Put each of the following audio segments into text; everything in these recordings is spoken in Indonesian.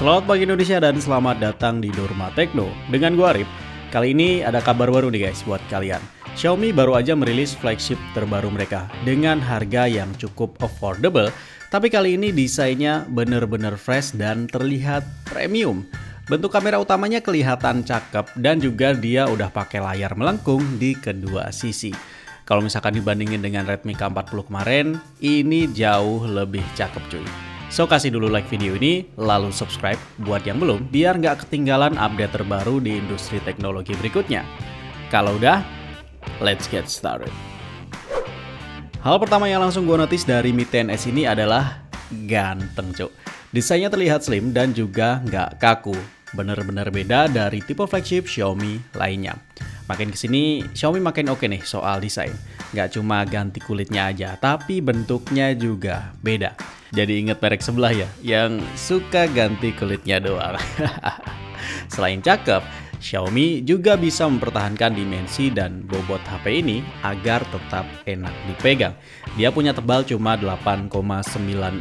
Selamat pagi Indonesia dan selamat datang di Dorma Tekno. Dengan gue Arif. Kali ini ada kabar baru nih guys buat kalian. Xiaomi baru aja merilis flagship terbaru mereka dengan harga yang cukup affordable. Tapi kali ini desainnya bener-bener fresh dan terlihat premium. Bentuk kamera utamanya kelihatan cakep dan juga dia udah pakai layar melengkung di kedua sisi. Kalau misalkan dibandingin dengan Redmi K40 kemarin, ini jauh lebih cakep cuy. So kasih dulu like video ini, lalu subscribe buat yang belum, biar nggak ketinggalan update terbaru di industri teknologi berikutnya. Kalau udah, let's get started. Hal pertama yang langsung gue notice dari Mi 10s ini adalah ganteng cuk. Desainnya terlihat slim dan juga nggak kaku. Bener-bener beda dari tipe flagship Xiaomi lainnya. Makin kesini, Xiaomi makin oke nih soal desain. Nggak cuma ganti kulitnya aja, tapi bentuknya juga beda. Jadi inget merek sebelah ya, yang suka ganti kulitnya doang. Selain cakep, Xiaomi juga bisa mempertahankan dimensi dan bobot HP ini agar tetap enak dipegang. Dia punya tebal cuma 8,96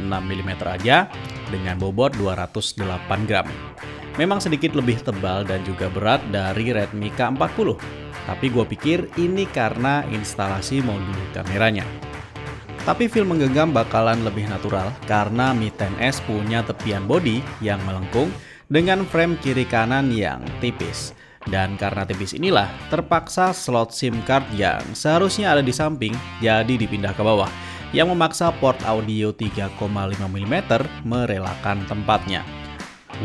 mm aja dengan bobot 208 gram. Memang sedikit lebih tebal dan juga berat dari Redmi K40. Tapi gue pikir ini karena instalasi modul kameranya. Tapi feel menggenggam bakalan lebih natural karena Mi 10s punya tepian bodi yang melengkung dengan frame kiri kanan yang tipis. Dan karena tipis inilah terpaksa slot SIM card yang seharusnya ada di samping jadi dipindah ke bawah, yang memaksa port audio 3,5 mm merelakan tempatnya.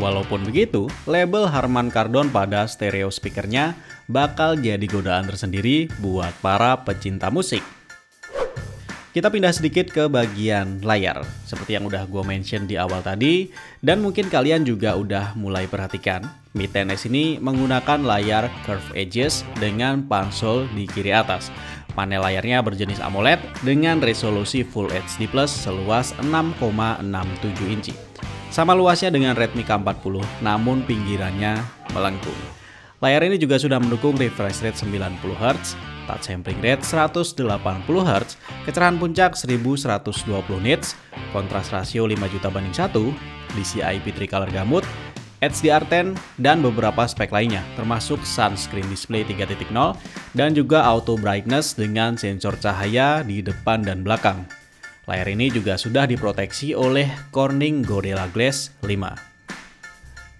Walaupun begitu, label Harman Kardon pada stereo speakernya bakal jadi godaan tersendiri buat para pecinta musik. Kita pindah sedikit ke bagian layar, seperti yang udah gue mention di awal tadi, dan mungkin kalian juga udah mulai perhatikan. Mi 10s ini menggunakan layar curve edges dengan pansel di kiri atas. Panel layarnya berjenis AMOLED dengan resolusi Full HD Plus seluas 6,67 inci. Sama luasnya dengan Redmi K40, namun pinggirannya melengkung. Layar ini juga sudah mendukung refresh rate 90 Hz, touch sampling rate 180 Hz, kecerahan puncak 1120 nits, kontras rasio 5.000:1, DCI P3 Color Gamut, HDR10, dan beberapa spek lainnya, termasuk sunscreen display 3.0 dan juga auto brightness dengan sensor cahaya di depan dan belakang. Layar ini juga sudah diproteksi oleh Corning Gorilla Glass 5.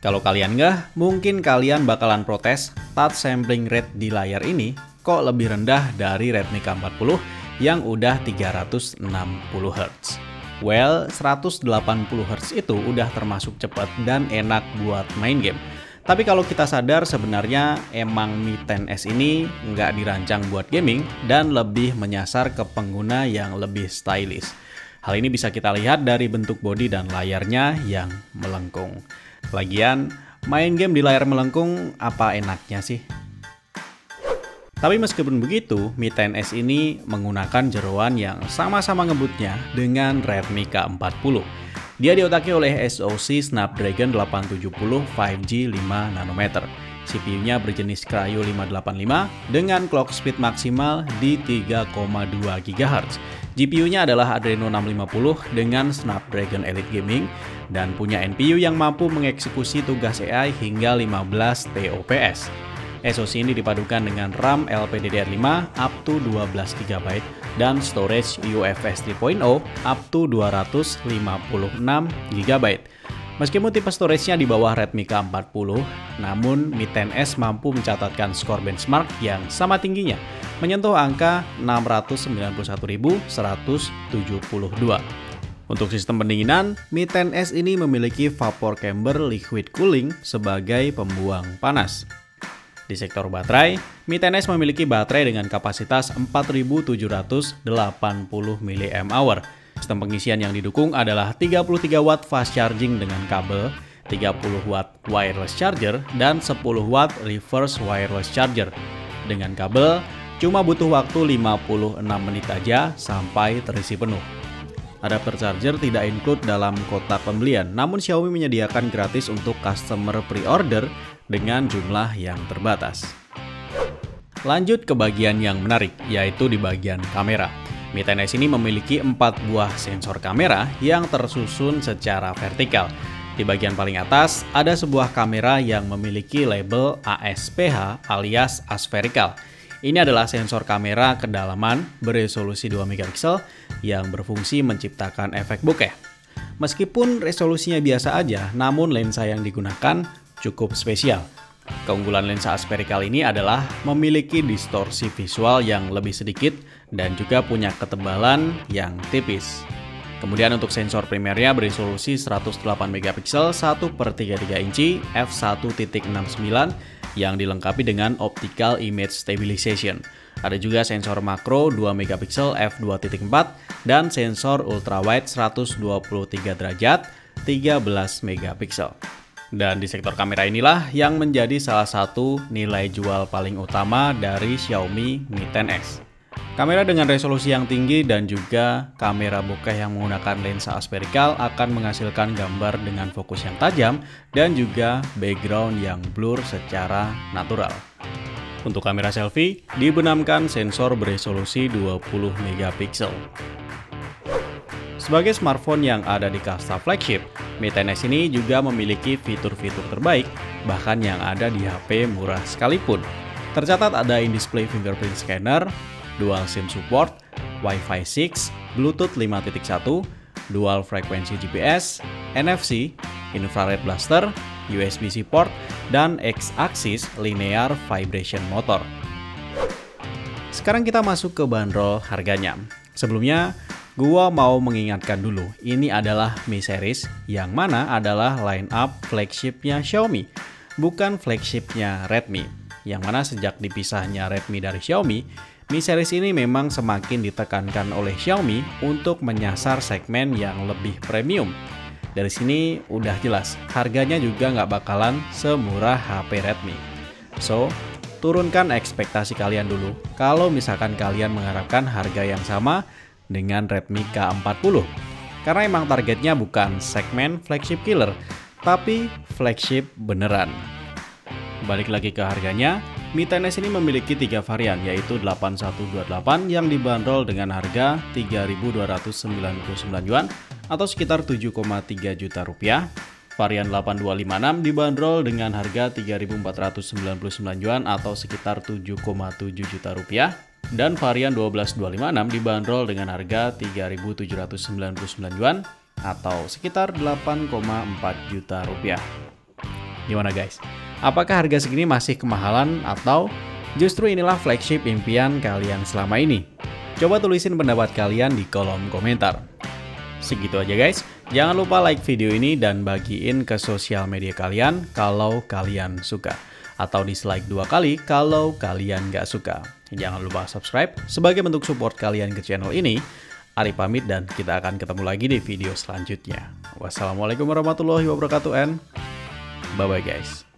Kalau kalian nggak, mungkin kalian bakalan protes touch sampling rate di layar ini kok lebih rendah dari Redmi K40 yang udah 360 Hz. Well, 180 Hz itu udah termasuk cepat dan enak buat main game. Tapi kalau kita sadar sebenarnya emang Mi 10s ini nggak dirancang buat gaming dan lebih menyasar ke pengguna yang lebih stylish. Hal ini bisa kita lihat dari bentuk bodi dan layarnya yang melengkung. Lagian, main game di layar melengkung apa enaknya sih? Tapi meskipun begitu, Mi 10s ini menggunakan jeroan yang sama-sama ngebutnya dengan Redmi K40. Dia diotaki oleh SoC Snapdragon 870 5G 5 nanometer. CPU-nya berjenis Kryo 585 dengan clock speed maksimal di 3,2 GHz. GPU-nya adalah Adreno 650 dengan Snapdragon Elite Gaming dan punya NPU yang mampu mengeksekusi tugas AI hingga 15 TOPS. SoC ini dipadukan dengan RAM LPDDR5 up to 12 GB dan storage UFS 3.0 up to 256 GB. Meskipun tipe storage-nya di bawah Redmi K40, namun Mi 10s mampu mencatatkan skor benchmark yang sama tingginya, menyentuh angka 691.172. Untuk sistem pendinginan, Mi 10s ini memiliki vapor chamber liquid cooling sebagai pembuang panas. Di sektor baterai, Mi 10s memiliki baterai dengan kapasitas 4.780 mAh. Sistem pengisian yang didukung adalah 33 watt fast charging dengan kabel, 30 watt wireless charger, dan 10 watt reverse wireless charger. Dengan kabel, cuma butuh waktu 56 menit aja sampai terisi penuh. Adapter charger tidak include dalam kotak pembelian, namun Xiaomi menyediakan gratis untuk customer pre-order dengan jumlah yang terbatas. Lanjut ke bagian yang menarik, yaitu di bagian kamera. Mi 10s ini memiliki 4 buah sensor kamera yang tersusun secara vertikal. Di bagian paling atas, ada sebuah kamera yang memiliki label ASPH alias aspherical. Ini adalah sensor kamera kedalaman beresolusi 2 megapiksel yang berfungsi menciptakan efek bokeh. Meskipun resolusinya biasa aja, namun lensa yang digunakan cukup spesial. Keunggulan lensa aspherical ini adalah memiliki distorsi visual yang lebih sedikit dan juga punya ketebalan yang tipis. Kemudian untuk sensor primernya beresolusi 108 megapiksel 1/33 inci f1.69 yang dilengkapi dengan optical image stabilization. Ada juga sensor makro 2 megapiksel f2.4 dan sensor ultrawide 123 derajat 13 megapiksel. Dan di sektor kamera inilah yang menjadi salah satu nilai jual paling utama dari Xiaomi Mi 10X. Kamera dengan resolusi yang tinggi dan juga kamera bokeh yang menggunakan lensa aspherical akan menghasilkan gambar dengan fokus yang tajam dan juga background yang blur secara natural. Untuk kamera selfie, dibenamkan sensor beresolusi 20 megapiksel. Sebagai smartphone yang ada di kasta flagship, Mi 10X ini juga memiliki fitur-fitur terbaik, bahkan yang ada di HP murah sekalipun. Tercatat ada in-display fingerprint scanner, dual SIM support, Wi-Fi 6, Bluetooth 5.1, dual frekuensi GPS, NFC, infrared blaster, USB-C port, dan X-axis linear vibration motor. Sekarang kita masuk ke bandrol harganya. Sebelumnya, gua mau mengingatkan dulu, ini adalah Mi Series yang mana adalah line up flagshipnya Xiaomi, bukan flagshipnya Redmi. Yang mana sejak dipisahnya Redmi dari Xiaomi, Mi Series ini memang semakin ditekankan oleh Xiaomi untuk menyasar segmen yang lebih premium. Dari sini udah jelas, harganya juga nggak bakalan semurah HP Redmi. So, turunkan ekspektasi kalian dulu kalau misalkan kalian mengharapkan harga yang sama dengan Redmi K40. Karena emang targetnya bukan segmen flagship killer, tapi flagship beneran. Balik lagi ke harganya, Mi 10X ini memiliki 3 varian, yaitu 8128 yang dibanderol dengan harga 3.299 yuan atau sekitar 7,3 juta rupiah. Varian 8256 dibanderol dengan harga 3.499 yuan atau sekitar 7,7 juta rupiah. Dan varian 12256 dibanderol dengan harga 3.799 yuan atau sekitar 8,4 juta rupiah. Gimana guys? Apakah harga segini masih kemahalan atau justru inilah flagship impian kalian selama ini? Coba tulisin pendapat kalian di kolom komentar. Segitu aja guys, jangan lupa like video ini dan bagiin ke sosial media kalian kalau kalian suka. Atau dislike 2 kali kalau kalian nggak suka. Jangan lupa subscribe sebagai bentuk support kalian ke channel ini. Ari pamit dan kita akan ketemu lagi di video selanjutnya. Wassalamualaikum warahmatullahi wabarakatuh and bye-bye guys.